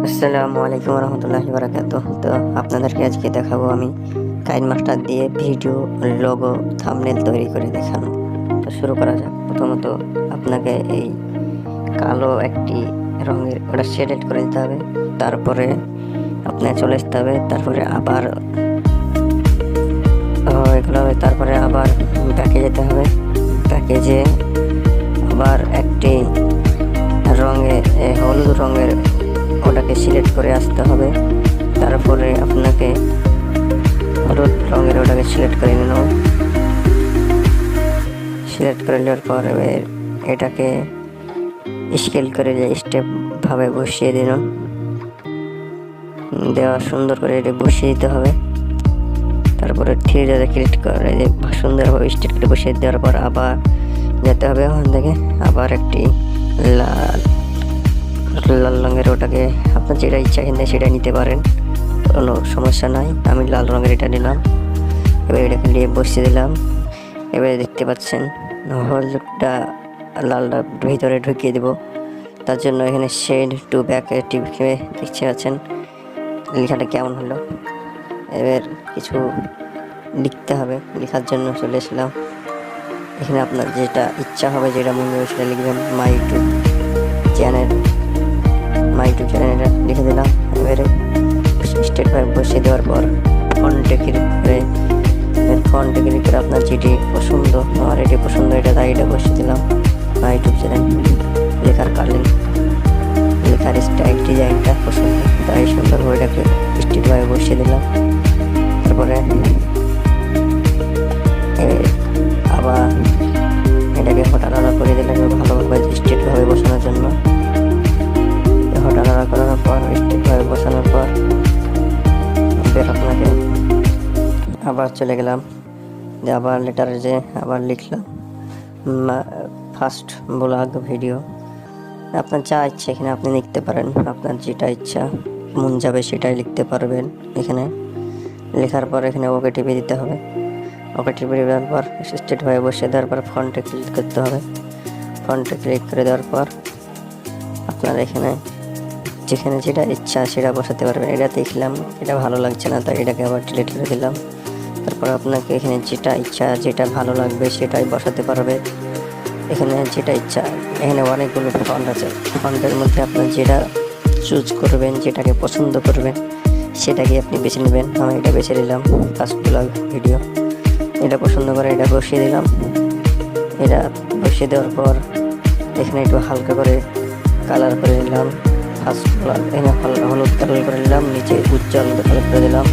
আসসালামু আলাইকুম রহমতুল্লাহি বারাকাতুহ। তো আপনাদেরকে আজকে দেখাবো আমি কাইনমাস্টার দিয়ে ভিডিও, লোগো, থাম্বনেল তৈরি করে দেখানো। তো শুরু করা যাক। প্রথমত আপনাকে এই কালো একটি রঙের ওটা সিলেক্ট করে দিতে হবে। তারপরে আপনার চলে আসতে হবে। তারপরে আবার এগুলো হবে। তারপরে আবার ব্যাকে যেতে হবে। প্যাকেজে আবার একটি হলুদ রঙের ওটাকে সিলেক্ট করে আসতে হবে। তারপরে আপনাকে হলুদ রঙের ওটাকে সিলেক্ট করে নিল। সিলেক্ট করে নেওয়ার পর এটাকে স্কেল করে স্টেপ ভাবে বসিয়ে দিল। দেওয়া সুন্দর করে এটা বসিয়ে দিতে হবে। তারপরে থ্রি ডটে ক্লিক করে সুন্দরভাবে স্টেপ করে বসিয়ে দেওয়ার পর আবার যেতে হবে। ওখান থেকে আবার একটি লাল রঙের ওটাকে আপনার যেটা ইচ্ছা কিনতে সেটা নিতে পারেন, কোনো সমস্যা নাই। আমি লাল রঙের এটা নিলাম। এবার এটাকে নিয়ে বসিয়ে দিলাম। এবারে দেখতে পাচ্ছেন হলুদটা লালটা ভিতরে ঢুকিয়ে দেব। তার জন্য এখানে শেড টু ব্যাক টিপে দেখতে পাচ্ছেন লেখাটা কেমন হলো। এবার কিছু লিখতে হবে। লেখার জন্য চলে এসলাম। এখানে আপনার যেটা ইচ্ছা হবে, যেটা মনে হবে সেটা লিখবেন। মাই ইউটিউব চ্যানেলটা লিখে দিলাম। এবারে স্টেট ভাবে বসিয়ে দেওয়ার পর ফন্টে ক্লিক করে আপনার যেটি পছন্দ, আমার এটি পছন্দ, এটা তাই এটা বসিয়ে দিলাম। মাই ইউটিউব চ্যানেল লেখার কালিং, লেখার স্টাইল, ডিজাইনটা পছন্দ, তাই সুন্দরভাবে এটাকে স্টেট ভাবে বসিয়ে দিলাম। তারপরে আবার এটাকে হটানাড়া করে দিলাম ভালোভাবে স্টেটভাবে বসানোর জন্য। হটানাড়া করানোর পর স্টেটভাবে বসানোর পর আপনাকে আবার চলে গেলাম। আবার লেটারে যে আবার লিখলাম ফার্স্ট ব্লগ ভিডিও। আপনার যা ইচ্ছা এখানে আপনি লিখতে পারেন। আপনার যেটা ইচ্ছা মন যাবে সেটাই লিখতে পারবেন। এখানে লেখার পর এখানে ওকে টিপে দিতে হবে। ওকে টিপে দেওয়ার পর স্টেট হয়ে বসিয়ে দেওয়ার পর ফন্টে ক্লিক করতে হবে। ফন্টে ক্লিক করে দেওয়ার পর আপনার এখানে যেখানে যেটা ইচ্ছা সেটা বসাতে পারবেন। এটা দেখলাম এটা ভালো লাগছে না, তাই এটাকে আবার ডিলিট করে দিলাম। তারপর আপনাকে এখানে যেটা ইচ্ছা, যেটা ভালো লাগবে সেটাই বসাতে পারবে। এখানে যেটা ইচ্ছা, এখানে অনেকগুলো ফন্ট আছে। ফন্টের মধ্যে আপনার যেটা চুজ করবেন, যেটাকে পছন্দ করবেন সেটাকে আপনি বেছে নেবেন। আমি এটা বেছে নিলাম ফার্স্ট ব্লগ ভিডিও। এটা পছন্দ করে এটা বসিয়ে দিলাম। এটা বসিয়ে দেওয়ার পর এখানে একটু হালকা করে কালার করে নিলাম। ফার্স্ট ব্লগ এখানে হলুদ কালার করে নিলাম, নিচে উজ্জ্বল কালার করে দিলাম।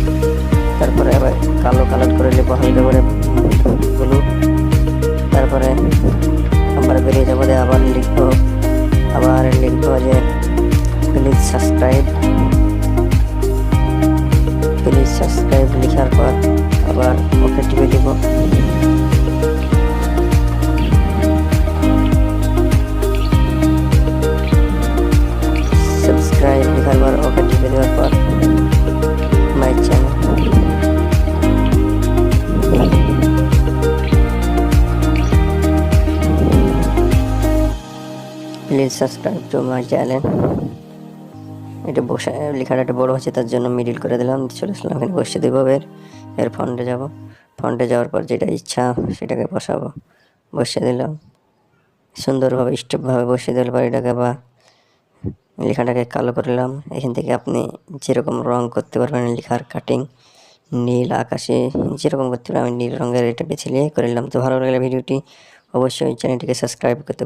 তারপরে আবার কালো কালার করে নেবো হালকা করে ব্লু। তারপরে আবার বেরিয়ে যাবো। আবার লিখবো যে প্লিজ সাবস্ক্রাইব লেখার পর আবার ওকে টিপে দিব। সাবস্ক্রাইব লেখার পর ওকে টিপে দেওয়ার পর my channel please subscribe to my channel. এটা বসে লেখাটা একটু বড়ো হচ্ছে, তার জন্য মিডিল করে দিলাম। চলে আসলাম এখানে বসিয়ে দেবো। এর ফন্টে যাব। ফন্টে যাওয়ার পর যেটা ইচ্ছা সেটাকে বসাবো। বসিয়ে দিলাম সুন্দরভাবে স্টেপভাবে বসিয়ে দেওয়ার পর এটাকে বা লেখাটাকে কালো করলাম। এখান থেকে আপনি যেরকম রং করতে পারবেন, লেখার কাটিং নীল আকাশে যেরকম করতে পারবেন, আমি নীল রঙের এটা বেছে নিয়ে করে নিলাম। তো ভালো লাগলে ভিডিওটি অবশ্যই চ্যানেলটিকে সাবস্ক্রাইব করতে